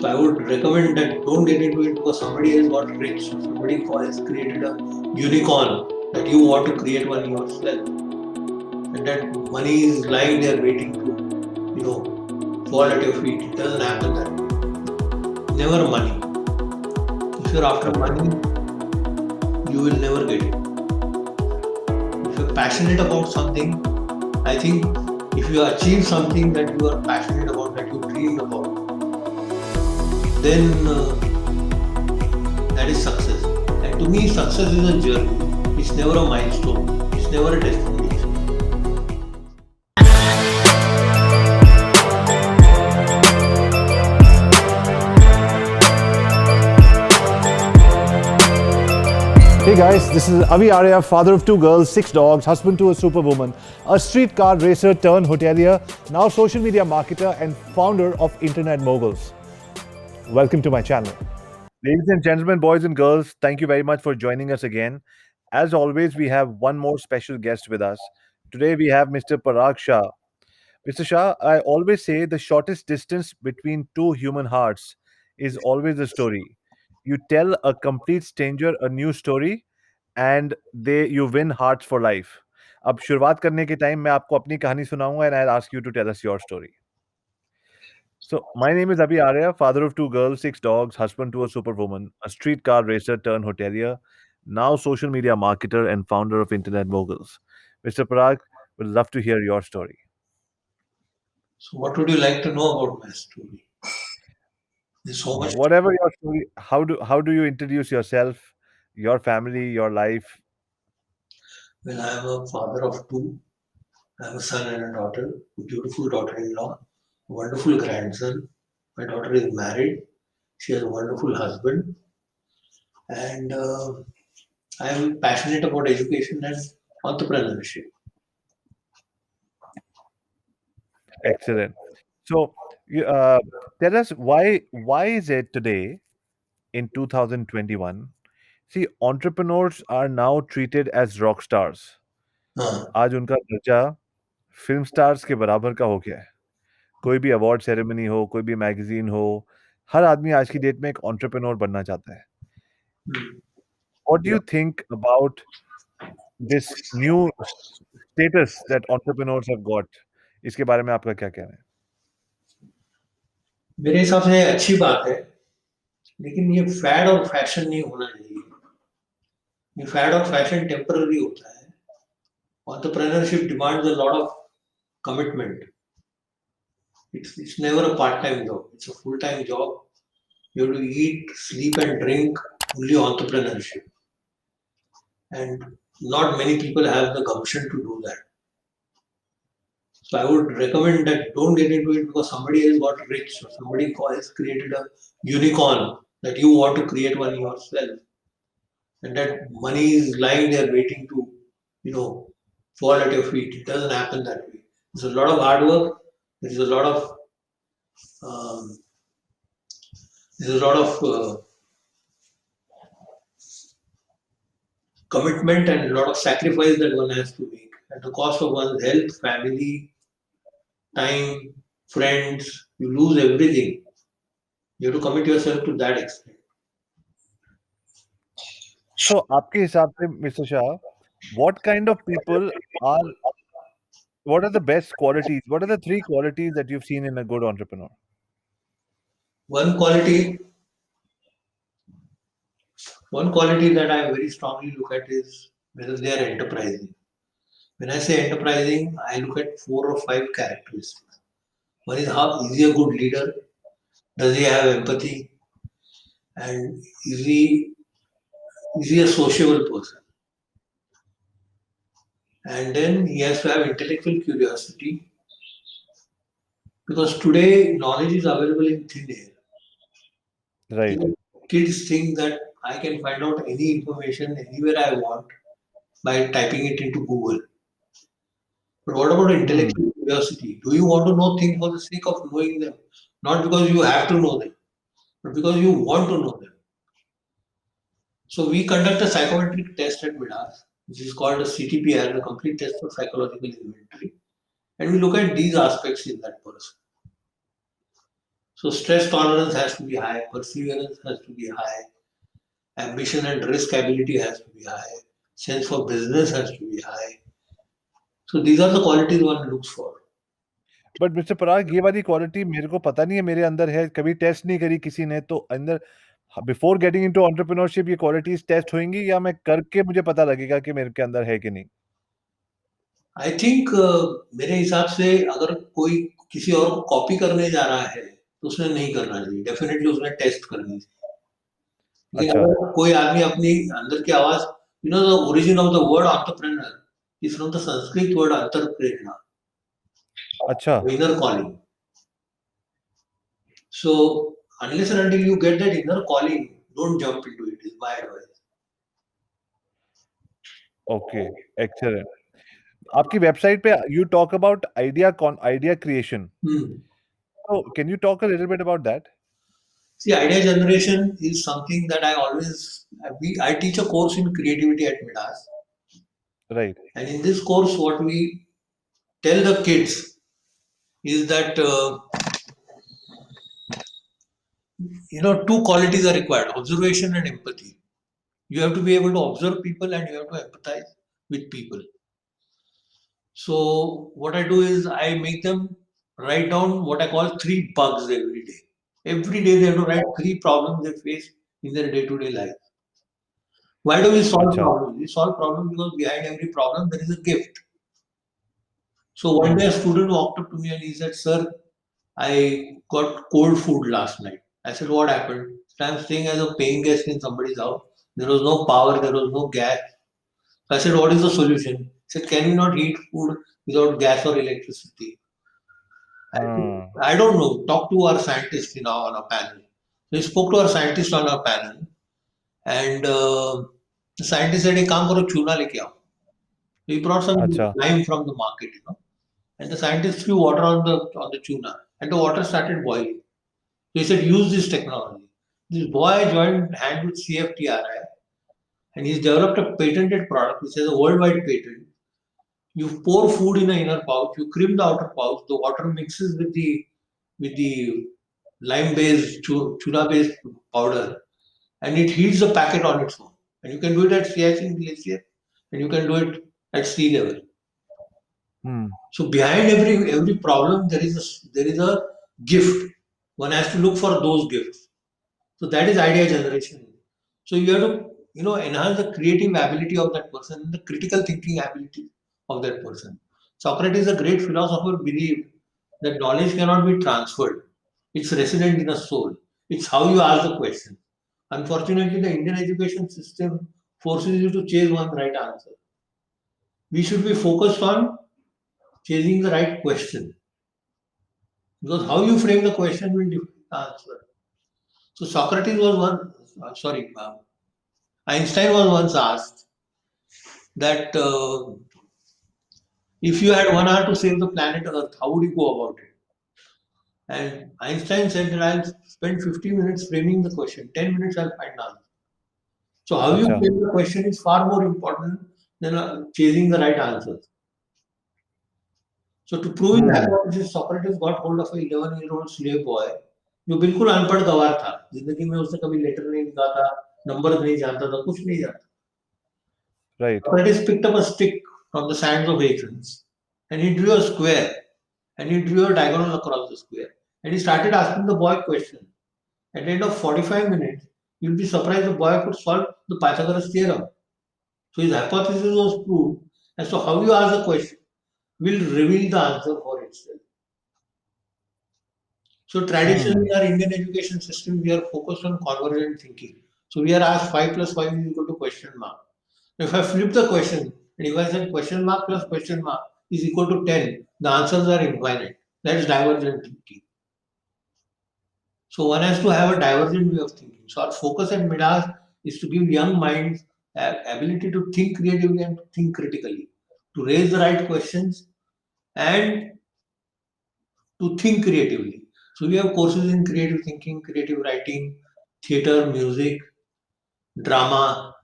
So I would recommend that don't get into it because somebody has got rich, somebody has created a unicorn that you want to create one yourself, and that money is lying there waiting to, fall at your feet. It doesn't happen that way. Never money. If you're after money, you will never get it. If you're passionate about something, I think if you achieve something that you are passionate about, that you dreamed about, then that is success. And to me, success is a journey. It's never a milestone. It's never a destination. Hey guys, this is AskAviArya, father of 2 girls, 6 dogs, husband to a superwoman, a street car racer turned hotelier, now social media marketer and founder of Internet Moguls. Welcome to my channel. Ladies and gentlemen, boys and girls, thank you very much for joining us again. As always, we have one more special guest with us. Today we have Mr. Parag Shah. Mr. Shah, I always say the shortest distance between two human hearts is always a story. You tell a complete stranger a new story and they you win hearts for life. अब शुरुआत करने के time मैं आपको अपनी कहानी सुनाऊंगा and I'll ask you to tell us your story. So, my name is Abhi Arya, father of 2 girls, 6 dogs, husband to a superwoman, a street car racer turned hotelier, now social media marketer and founder of Internet Moguls. Mr. Parag, would love to hear your story. So, what would you like to know about my story? There's so much. Whatever your story, how do you introduce yourself, your family, your life? Well, I am a father of 2. I have a son and a daughter, a beautiful daughter-in-law, a wonderful grandson. My daughter is married. She has a wonderful husband, and I am passionate about education and entrepreneurship. Excellent. So, tell us why is it today in 2021? See, entrepreneurs are now treated as rock stars. Uh, आज उनका दर्जा film stars के बराबर का हो गया है। कोई भी अवार्ड सेरेमनी हो, कोई भी मैगजीन हो, हर आदमी आज की डेट में एक एंटरप्रेन्योर बनना चाहता है। What do you think about this new status that entrepreneurs have got? इसके बारे में आपका क्या कहना है? मेरे हिसाब से अच्छी बात है, लेकिन ये फैड और फैशन नहीं होना चाहिए। ये फैड और फैशन टेम्पररी होता है। Entrepreneurship demands a lot of commitment. It's never a part-time job. It's a full-time job. You have to eat, sleep, and drink only entrepreneurship. And not many people have the gumption to do that. So I would recommend that don't get into it because somebody has got rich or somebody has created a unicorn that you want to create one yourself. And that money is lying there waiting to, fall at your feet. It doesn't happen that way. There's a lot of hard work. There's a lot of um, commitment and a lot of sacrifice that one has to make at the cost of one's health, family, time, friends. You lose everything. You have to commit yourself to that extent. So, आपके हिसाब से, Mr. Shah, what kind of people are what are the best qualities? What are the 3 qualities that you've seen in a good entrepreneur? One quality, one quality that I very strongly look at is whether they are enterprising. When I say enterprising, I look at 4 or 5 characteristics. One is how is he a good leader? Does he have empathy? And is he a sociable person? And then he has to have intellectual curiosity because today knowledge is available in thin air. Right. Kids think that I can find out any information anywhere I want by typing it into Google. But what about intellectual curiosity? Do you want to know things for the sake of knowing them? Not because you have to know them, but because you want to know them. So we conduct a psychometric test at Midas, which is called a CTPR, the Complete Test for Psychological Inventory. And we look at these aspects in that person. So stress tolerance has to be high, perseverance has to be high, ambition and risk ability has to be high, sense for business has to be high. So these are the qualities one looks for. But mister Parag, ये वाली quality मेरे को पता नहीं है मेरे अंदर है, कभी टेस्ट नहीं करी किसी ने, तो अंदर बिफोर गेटिंग इनटू एंटरप्रेन्योरशिप ये क्वालिटीज टेस्ट होंगी या मैं करके मुझे पता लगेगा कि मेरे के अंदर है कि नहीं? आई थिंक मेरे हिसाब से अगर कोई किसी और को कॉपी करने जा रहा है तो उसने नहीं करना चाहिए, डेफिनेटली उसने टेस्ट करनी चाहिए। लेकिन अच्छा अगर कोई आदमी अपनी अंदर की आवाज, you know the origin of the word entrepreneur is from the Sanskrit word अंतरप्रेरणा, अच्छा inner calling. So unless and until you get that inner calling, don't jump into it, is my advice. Okay excellent. आपकी website पे you talk about idea creation, तो can you talk a little bit about that? See, idea generation is something that I teach a course in creativity at Midas. Right And in this course, what we tell the kids is that, two qualities are required: observation and empathy. You have to be able to observe people and you have to empathize with people. So what I do is I make them write down what I call 3 bugs every day. Every day they have to write 3 problems they face in their day-to-day life. Why do we solve अच्छा problems? We solve problems because behind every problem there is a gift. So one day a student walked up to me and he said, "Sir, I got cold food last night." I said, "What happened?" So I'm staying as a paying guest in somebody's house. There was no power, there was no gas. So I said, "What is the solution?" He said, "Can we not heat food without gas or electricity?" I said, I don't know. Talk to our scientist on a panel. So he spoke to our scientist on our panel, and the scientist said, "एक काम करो, चूना लेके आओ." So he brought some अच्छा lime from the market, and the scientist threw water on the tuna, and the water started boiling. So he said, "Use this technology." This boy joined hand with CFTRI, and he's developed a patented product which has a worldwide patent. You pour food in an inner pouch, you crimp the outer pouch, the water mixes with the lime-based, tuna-based powder, and it heats the packet on its own. And you can do it at Siachen Glacier, and you can do it at sea level. So behind every problem there is a gift. One has to look for those gifts. So that is idea generation. So you have to enhance the creative ability of that person, the critical thinking ability of that person. Socrates, a great philosopher, believed that knowledge cannot be transferred. It's resident in a soul. It's how you ask the question. Unfortunately, the Indian education system forces you to chase one right answer. We should be focused on chasing the right question, because how you frame the question will define the answer. So Socrates was Einstein was once asked that if you had 1 hour to save the planet Earth, how would you go about it? And Einstein said that I'll spend 50 minutes framing the question, 10 minutes I'll find the answer. So how you अच्छा frame the question is far more important than chasing the right answers. So to prove his hypothesis, Socrates got hold of a 11-year-old slave boy जो बिल्कुल अनपढ़ गवार था, जिंदगी में उसने कभी लेटर नहीं लिखा था, नंबर नहीं जानता था, कुछ नहीं जानता। Right Socrates picked up a stick from the sands of Athens and he drew a square and he drew a diagonal across the square and he started asking the boy questions. At the end of 45 minutes, you'll be surprised the boy could solve the Pythagoras theorem. So his hypothesis was proved as to how you ask the question will reveal the answer for itself. So traditionally, in our Indian education system, we are focused on convergent thinking. So we are asked 5 plus 5 is equal to question mark. If I flip the question, and if I said question mark plus question mark is equal to 10, the answers are infinite. That is divergent thinking. So one has to have a divergent way of thinking. So our focus at Midas is to give young minds ability to think creatively and to think critically, to raise the right questions and to think creatively. So we have courses in creative thinking, creative writing, theater, music, drama,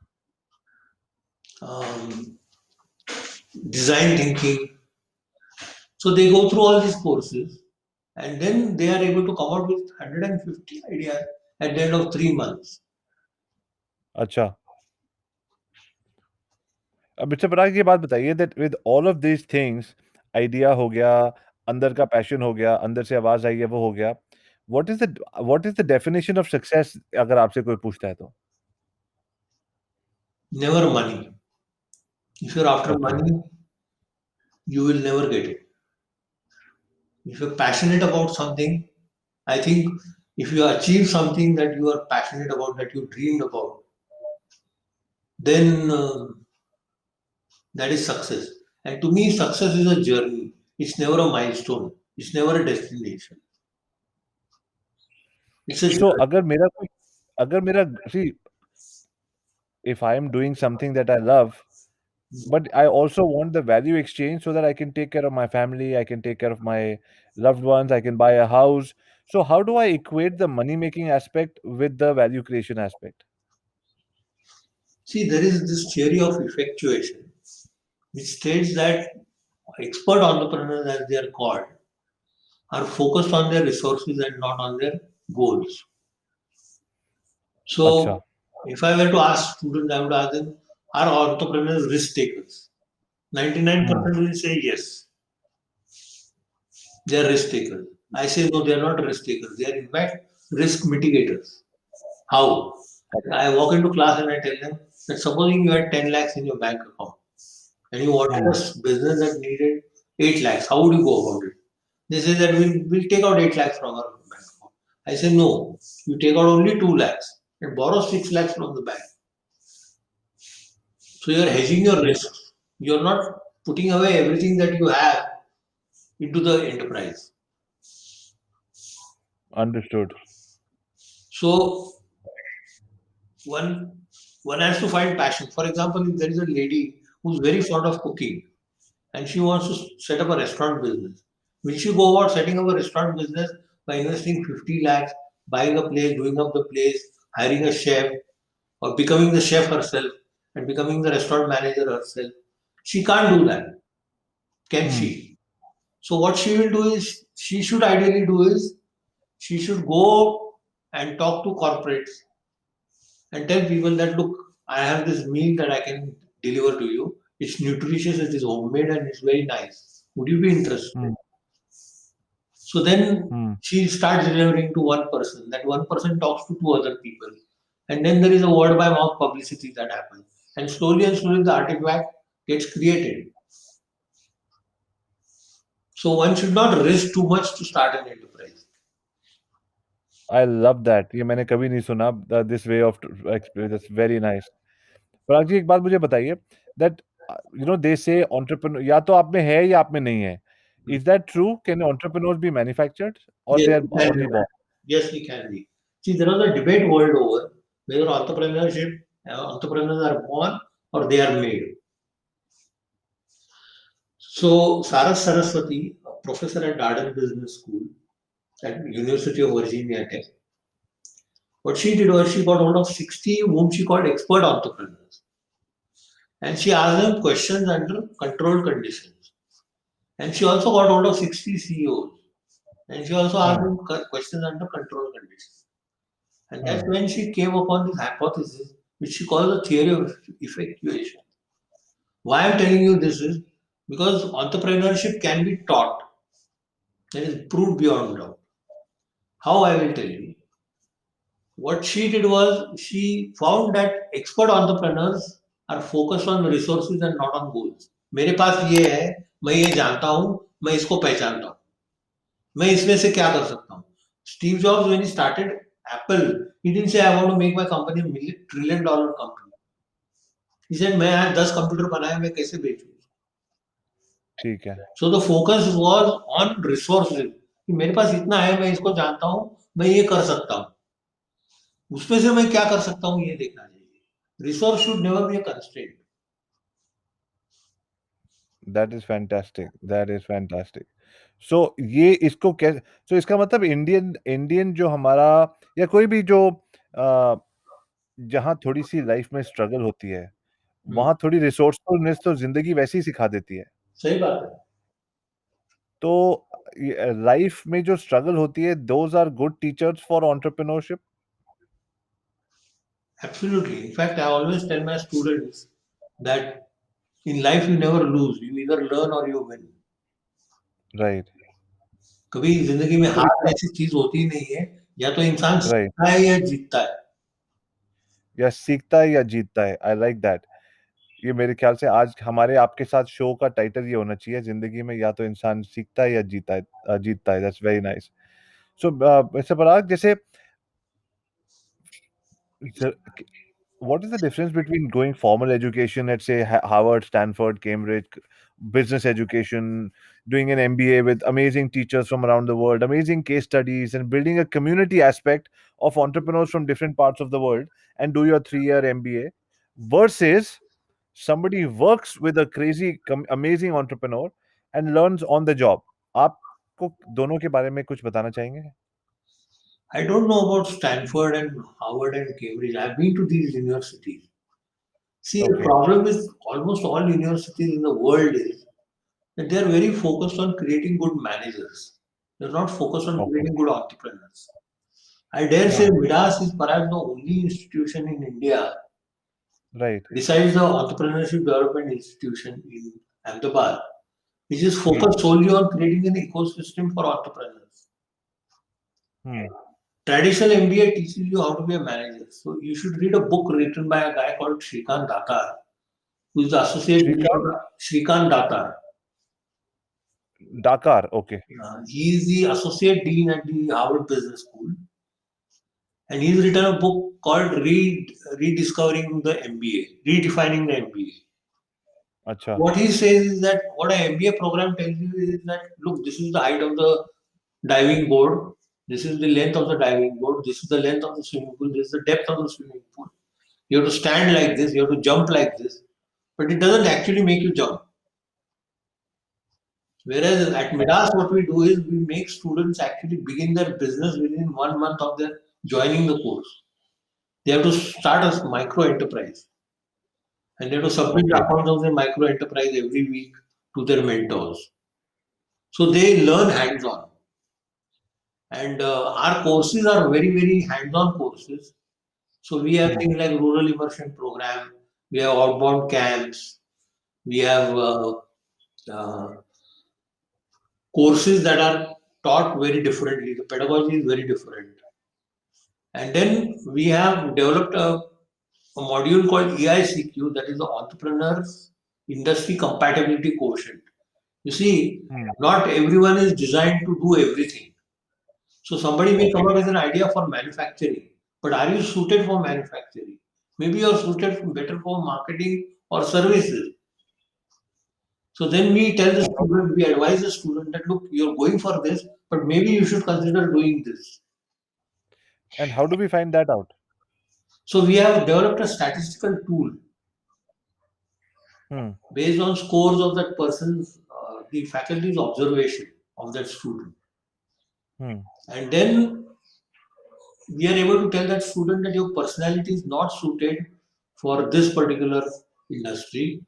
um, design thinking. So they go through all these courses and then they are able to come out with 150 ideas at the end of 3 months. अच्छा, अब mister Parag ये बात बताइए that with all of these things, idea हो गया, अंदर का passion हो गया, अंदर से आवाज़ आई है वो हो गया। What is the definition of success अगर आपसे कोई पूछता है तो? Never money. If you're after okay, money, you will never get it. If you're passionate about something, I think if you achieve something that you are passionate about, that you dreamed about, then that is success. And to me, success is a journey. It's never a milestone. It's never a destination. It's a so journey. अगर मेरा see if I am doing something that I love but I also want the value exchange so that I can take care of my family, I can take care of my loved ones, I can buy a house. So how do I equate the money making aspect with the value creation aspect? See, there is this theory of effectuation, which states that expert entrepreneurs, as they are called, are focused on their resources and not on their goals. Acha. So, if I were to ask students, I would ask them, are entrepreneurs risk takers? 99% will say yes, they are risk takers. I say no, they are not risk takers. They are in fact risk mitigators. How? I walk into class and I tell them that supposing you had 10 lakhs in your bank account and you wanted a business that needed 8 lakhs, how would you go about it? They say that we'll take out 8 lakhs from our bank account. I say no, you take out only 2 lakhs and borrow 6 lakhs from the bank. So you're hedging your risks. You're not putting away everything that you have into the enterprise. Understood. So one has to find passion. For example, if there is a lady who's very fond of cooking and she wants to set up a restaurant business, will she go about setting up a restaurant business by investing 50 lakhs, buying a place, doing up the place, hiring a chef, or becoming the chef herself and becoming the restaurant manager herself? She can't do that, can she? So what she will do is, she should ideally do is, she should go and talk to corporates and tell people that, look, I have this meal that I can deliver to you. It's nutritious, it is homemade, and it's very nice. Would you be interested? So then she starts delivering to one person. That one person talks to two other people. And then there is a word by mouth publicity that happens. And slowly the artifact gets created. So one should not risk too much to start an enterprise. I love that. ये मैंने कभी नहीं सुना this way of experience. That's very nice. पराग जी एक बात मुझे बताइए that they say entrepreneur या तो आप में है या आप में नहीं है. Is that true? Can entrepreneurs be manufactured or Yes, they are we can only be. born? Yes, we can be. See, there was a debate world over whether entrepreneurs are born or they are made. So, Saraswati, a professor at Darden Business School at University of Virginia Tech, what she did was she got hold of 60 whom she called expert entrepreneurs. And she asked them questions under controlled conditions. And she also got hold of 60 CEOs. And she also asked them questions under controlled conditions. And that's when she came upon this hypothesis, which she calls the theory of effectuation. Why I'm telling you this is because entrepreneurship can be taught. That is proved beyond doubt. How I will tell you. What she did was she found that expert entrepreneurs are focused on resources and not on goals. मेरे पास ये है, मैं ये जानता हूँ, मैं इसको पहचानता हूँ, मैं इसमें से क्या कर सकता हूँ. Steve Jobs, when he started Apple, he didn't say I want to make my company a $1 trillion company. He said मैं आज 10 कंप्यूटर बनाए, मैं कैसे बेचूं. ठीक है. So the focus was on resources. कि मेरे पास इतना है, मैं इसको जानता हूँ, मैं ये कर सकता हूँ. उसमें से मैं क्या कर सकता हूँ ये देखना चाहिए. Resource should never be a constraint. That is fantastic. That is fantastic. So ये इसको कैसे so इसका मतलब इंडियन जो हमारा या कोई भी जो जहाँ थोड़ी सी लाइफ में स्ट्रगल होती है वहाँ थोड़ी रिसोर्सफुलनेस तो जिंदगी वैसे ही सिखा देती है. सही बात है. तो लाइफ में जो स्ट्रगल होती है, those are good teachers for entrepreneurship. Absolutely. In fact, I always tell my students that in life you never lose. You either learn or you win. Right. कभी जिंदगी में तो हार इसका जैसी चीज होती ही नहीं है, या तो इंसान राइट, सीखता है या जीतता है। या सीखता है या जीतता है। I like that. ये मेरे ख्याल से आज हमारे आपके साथ शो का टाइटल ये होना चाहिए, जिंदगी में या तो इंसान सीखता है या जीतता है। That's very nice. So mister Parag, जैसे what is the difference between going formal education at say Harvard, Stanford, Cambridge, business education, doing an MBA with amazing teachers from around the world, amazing case studies, and building a community aspect of entrepreneurs from different parts of the world, and do your 3 year MBA versus somebody works with a crazy amazing entrepreneur and learns on the job? आपको दोनों के बारे में कुछ बताना चाहेंगे? I don't know about Stanford and Harvard and Cambridge. I've been to these universities. See, the Okay. problem with almost all universities in the world is that they are very focused on creating good managers. They're not focused on Okay. creating good entrepreneurs. I dare say Hmm. Midas is perhaps the only institution in India, Right. besides the Entrepreneurship Development Institution in Ahmedabad, which is Hmm. focused solely on creating an ecosystem for entrepreneurs. Hmm. Traditional MBA teaches you how to be a manager. So you should read a book written by a guy called Shrikant Datar, who is the associate dean of Shrikant Shrikant Datar. Dakar. Okay. He is the associate dean at the Harvard Business School, and he's written a book called Rediscovering the MBA, Redefining the MBA. Acha. What he says is that what an MBA program tells you is that look, this is the height of the diving board, this is the length of the diving board, this is the length of the swimming pool, this is the depth of the swimming pool. You have to stand like this, you have to jump like this, but it doesn't actually make you jump. Whereas at Midas, what we do is we make students actually begin their business within 1 month of their joining the course. They have to start a micro enterprise and they have to submit the Okay. accounts of their micro enterprise every week to their mentors. So they learn hands on. And our courses are very, very hands on courses. So we have Hmm. things like rural immersion program, we have outbound camps, we have uh, courses that are taught very differently. The pedagogy is very different. And then we have developed a module called EICQ, that is the Entrepreneurs Industry Compatibility Quotient. You see, Hmm. not everyone is designed to do everything. So somebody may come Okay. up with an idea for manufacturing, but are you suited for manufacturing? Maybe you're suited better for marketing or services. So then we tell the And how, student, we advise the student that look, you're going for this, but maybe you should consider doing this. and how do we find that out? So we have developed a statistical tool Hmm. based on scores of that person's, the faculty's observation of that student. Hmm. And then we are able to tell that student that your personality is not suited for this particular industry.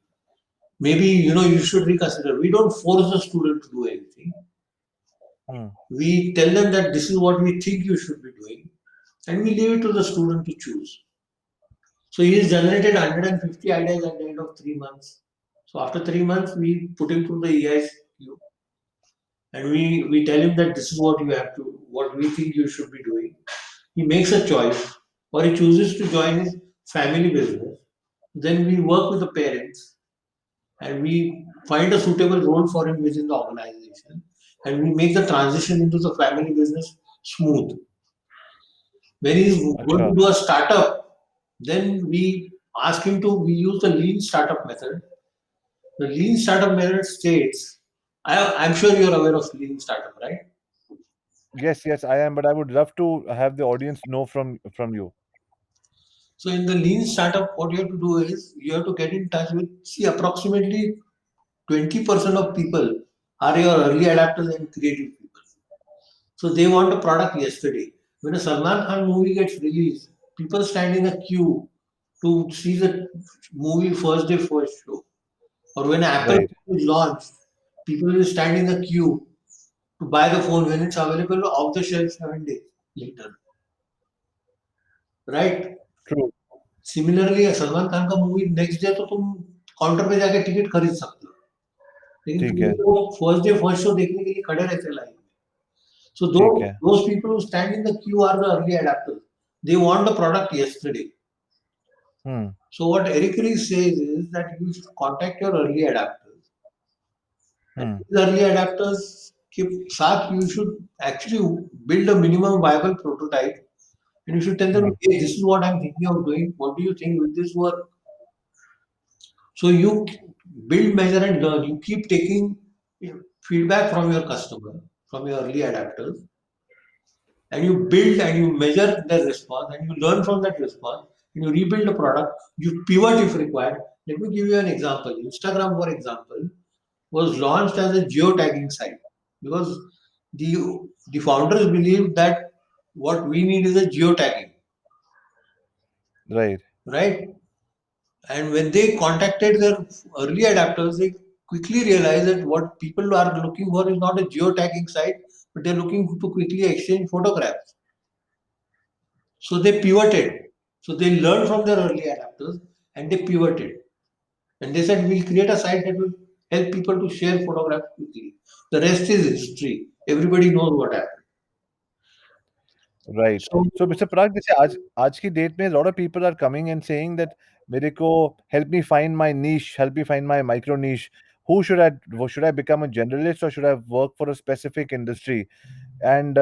Maybe you should reconsider. We don't force the student to do anything. Hmm. We tell them that this is what we think you should be doing, and we leave it to the student to choose. So he has generated 150 ideas at the end of 3 months. So after 3 months, we put him through the EISQ and we tell him that this is what you have to, what we think you should be doing. He makes a choice, or he chooses to join his family business. Then we work with the parents and we find a suitable role for him within the organization, and we make the transition into the family business smooth. When he's going Acha. to do a startup, then we ask him to, we use the lean startup method. The lean startup method states, I'm sure you're aware of lean startup, right? Yes, yes, I am, but I would love to have the audience know from you. So in the lean startup, what you have to do is you have to get in touch with, see, approximately 20% of people are your early adapters and creative people. So they want a product yesterday. When a Salman Khan movie gets released, people stand in a queue to see the movie first day, first show. Or when Apple Right. is launched, people will stand in the queue to buy the phone when it's available off the shelf 7 days later, right? True. Similarly Salman Khan का movie next day तो तुम counter पे जाके ticket खरीद सकते हो, लेकिन ठीक तुम है, तो फर्स्ट डे फर्स्ट शो देखने के लिए खड़े रहते लाइन में. So ठीक है. those people who stand in the queue are the early adapters. They want the product yesterday. Hmm. So what Eric Ries says is that you should contact your early adapters. And Hmm. these early adapters के साथ you should actually build a minimum viable prototype, and you should tell them, Hmm. hey, this is what I'm thinking of doing. What do you think with this work? So you build, measure, and learn. You keep taking feedback from your customer, from your early adapters, and you build and you measure the response and you learn from that response and you rebuild the product. You pivot if required. Let me give you an example. Instagram, for example, was launched as a geotagging site because the founders believed that what we need is a geotagging, Right. right? And when they contacted their early adapters, they quickly realized that what people are looking for is not a geotagging site, but they're looking to quickly exchange photographs. So they pivoted. So they learned from their early adapters and they pivoted. And they said, we'll create a site that will help people to share photographs quickly. The rest is history. Everybody knows what happened. Right. So, So, Mr. Parag, जैसे आज की date में a lot of people are coming and saying that मेरे को help me find my niche, help me find my micro niche. Should I become a generalist or should I work for a specific industry? And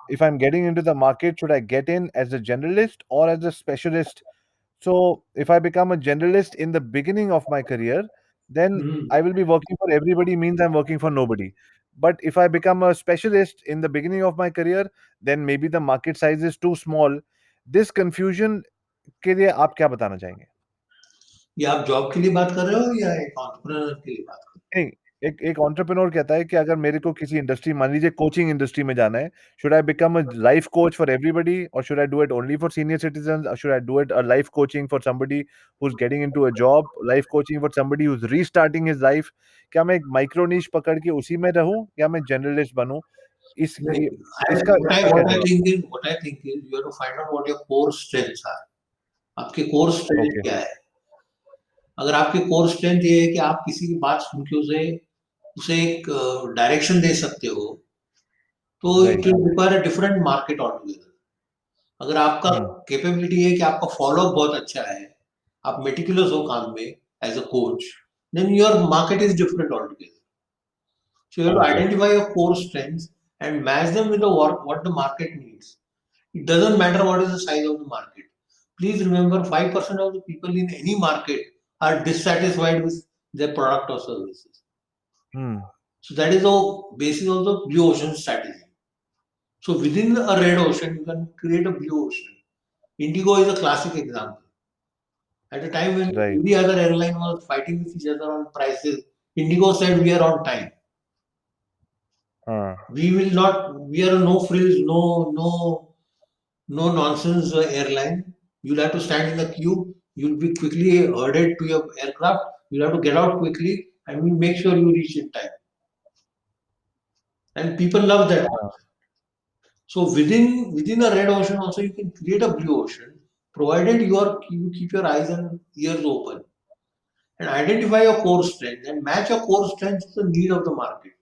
if I'm getting into the market, should I get in as a generalist or as a specialist? So if I become a generalist in the beginning of my career, then mhm. I will be working for everybody means I'm working for nobody. But if I become a specialist in the beginning of my career, then maybe the market size is too small. This confusion के लिए आप क्या बताना चाहेंगे? ये आप job के लिए बात कर रहे हो या एक एंटरप्रेन्योर के लिए बात कर नहीं, एक एक एंटरप्रेन्योर कहता है कि अगर मेरे को किसी इंडस्ट्री मान लीजिए कोचिंग इंडस्ट्री में जाना है, should I become a life coach for everybody और should I do it only for senior citizens और should I do it a life coaching for somebody who is getting into a job, life coaching for somebody who is restarting his life? क्या मैं एक micro नीश पकड़ के उसी में रहूं या मैं जनरलिस्ट बनूं? इस रहे हो. इ, नहीं, इसका इसका क्या जवाब? what I think is you have to find out what your core strengths are. आपके core strength ओके. क्या है? अगर आपके core strength ये है कि आप किसी की बात सुन के उसे एक डायरेक्शन दे सकते हो, तो it right. Will require a different market altogether. अगर आपका हम्म. कैपेबिलिटी है कि आपका फॉलोअप बहुत अच्छा है, आप मेटिकुलस हो काम में as a coach, then your market is different altogether. So you have to okay. identify your core strengths and match them with what the market needs. It doesn't matter what is the size of the market. Please remember 5% of the people in any market are dissatisfied with their product or services. Hmm. So that is the basis of the blue ocean strategy. So within a red ocean, you can create a blue ocean. Indigo is a classic example. At a time when right. every other airline was fighting with each other on prices, Indigo said we are on time. हाँ. We will not. We are a no frills, no nonsense airline. You'll have to stand in the queue. You'll be quickly herded to your aircraft. You'll have to get out quickly, and we'll make sure you reach in time. And people love that. हाँ. So within a red ocean also you can create a blue ocean, provided you keep your eyes and ears open and identify your core strength and match your core strength to the need of the market.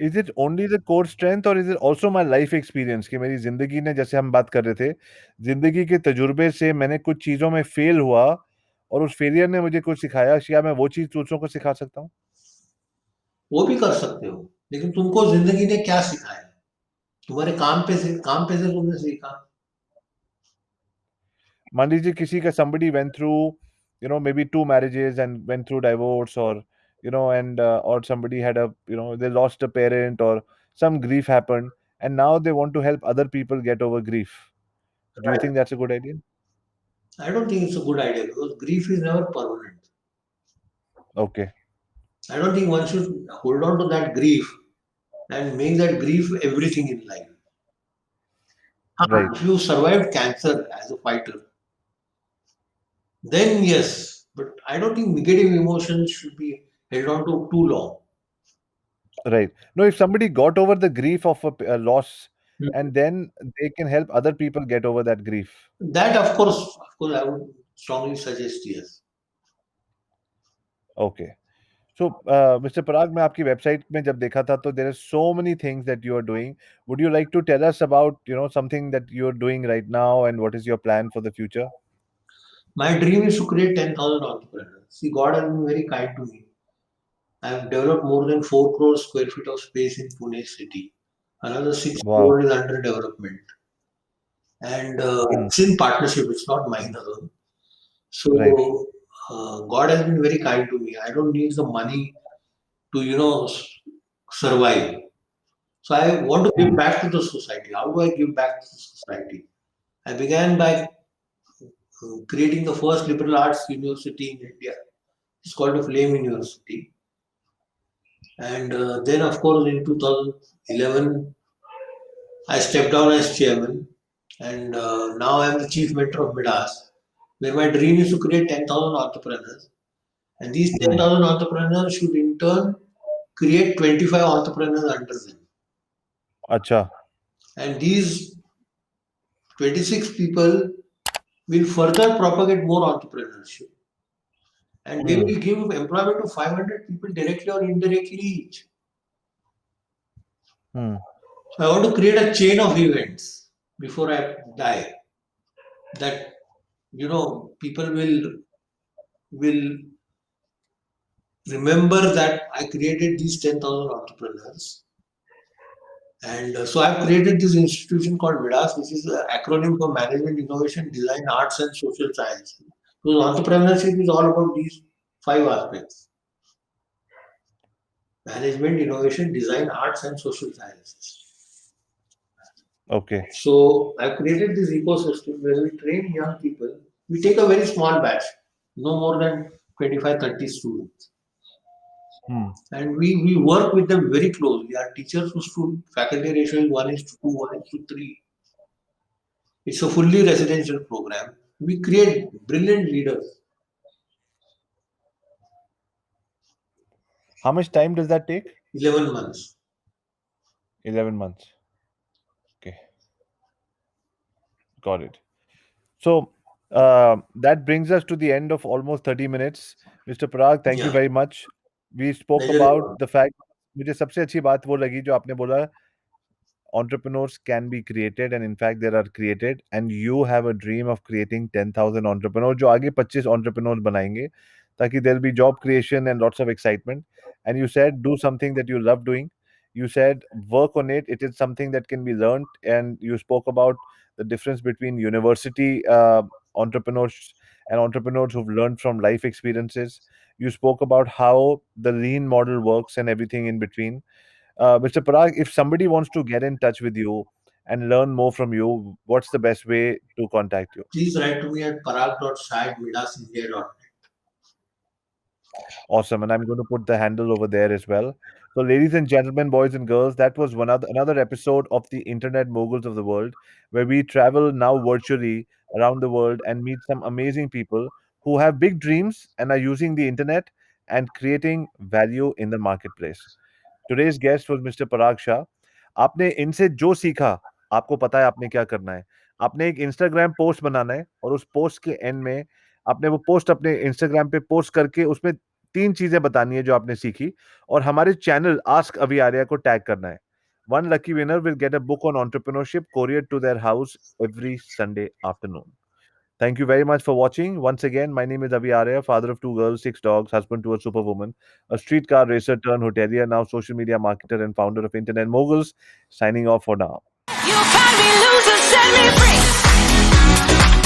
Is it only the core strength और is it also my life experience कि मेरी जिंदगी ने, जैसे हम बात कर रहे थे, जिंदगी के तजुर्बे से मैंने कुछ चीजों में फेल हुआ और उस फेलियर ने मुझे कुछ सिखाया, क्या मैं वो चीज दूसरों को सिखा सकता हूँ? वो भी कर सकते हो, लेकिन तुमको जिंदगी ने क्या सिखाया? तुम्हारे काम पे से तुमने सीखा. मान लीजिए किसी का somebody went through maybe two marriages and went through divorce or and or somebody had a they lost a parent or some grief happened and now they want to help other people get over grief. Do you Right. think that's a good idea? I don't think it's a good idea because grief is never permanent. Okay. I don't think one should hold on to that grief and make that grief everything in life. Right. If you survived cancer as a fighter, then yes, but I don't think negative emotions should be held on to too long. Right. No, if somebody got over the grief of a loss, Hmm. and then they can help other people get over that grief. That, of course, I would strongly suggest yes. Okay. So, Mr. Parag, मैं आपकी website में जब देखा था तो there are so many things that you are doing. Would you like to tell us about, something that you're doing right now and what is your plan for the future? My dream is to create 10,000 entrepreneurs. See, God has been very kind to me. I have developed more than 4 crore square feet of space in Pune city. Another 6 Wow. crore is under development. And Hmm. it's in partnership, it's not mine alone. Right. So, God has been very kind to me. I don't need the money to, survive. So, I want to give Hmm. back to the society. How do I give back to the society? I began by creating the first liberal arts university in India. It's called the Flame University. And then, of course, in 2011, I stepped down as chairman. And now I'm the chief mentor of Midas, where my dream is to create 10,000 entrepreneurs. And these Hmm. 10,000 entrepreneurs should in turn create 25 entrepreneurs under them. अच्छा. And these 26 people will further propagate more entrepreneurship. And they Hmm. will give employment to 500 people directly or indirectly each. Hmm. So I want to create a chain of events before I die that people will remember that I created these 10,000 entrepreneurs. And so I've created this institution called Midas, which is an acronym for Management, Innovation, Design, Arts, and Social Science. So entrepreneurship is all about these 5 aspects: management, innovation, design, arts, and social sciences. Okay. So I've created this ecosystem where we train young people. We take a very small batch, no more than 25, 30 students. Hmm. And we work with them very closely. Our teachers to student faculty ratio is 1 is to 2, 1 is to 3. It's a fully residential program. We create brilliant leaders. How much time does that take? 11 months. 11 months. Okay. Got it. So that brings us to the end of almost 30 minutes. Mr. Parag, thank you Yeah, very much. We spoke pleasure is about all. the fact, मुझे सबसे अच्छी बात वो लगी जो आपने बोला, entrepreneurs can be created and in fact there are created, and you have a dream of creating 10,000 entrepreneurs जो आगे 25 entrepreneurs बनाएंगे ताकि there'll be job creation and lots of excitement. And you said do something that you love doing. You said work on it. It is something that can be learned, and you spoke about the difference between university entrepreneurs and entrepreneurs who've learned from life experiences. You spoke about how the lean model works and everything in between. Mr. Parag, if somebody wants to get in touch with you and learn more from you, what's the best way to contact you? Please write to me at parag.shah@midasindia.net. Awesome. And I'm going to put the handle over there as well. So, ladies and gentlemen, boys and girls, that was another episode of the Internet Moguls of the World, where we travel now virtually around the world and meet some amazing people who have big dreams and are using the internet and creating value in the marketplace. Today's guest was Mr. Parag Shah. आपने इनसे जो सीखा, आपको पता है आपने क्या करना है. आपने एक इंस्टाग्राम पोस्ट बनाना है और उस पोस्ट के एंड में आपने वो पोस्ट अपने इंस्टाग्राम पे पोस्ट करके उसमें 3 चीज़ें बतानी है जो आपने सीखी और हमारे चैनल आस्क अभी आर्या को टैग करना है. One lucky winner will get a book on entrepreneurship couriered to their house every Sunday afternoon. Thank you very much for watching. Once again, my name is Avi Arya, father of 2 girls, 6 dogs, husband to a superwoman, a streetcar racer turned hotelier, now social media marketer and founder of Internet Moguls. Signing off for now. You find me loser, set me free.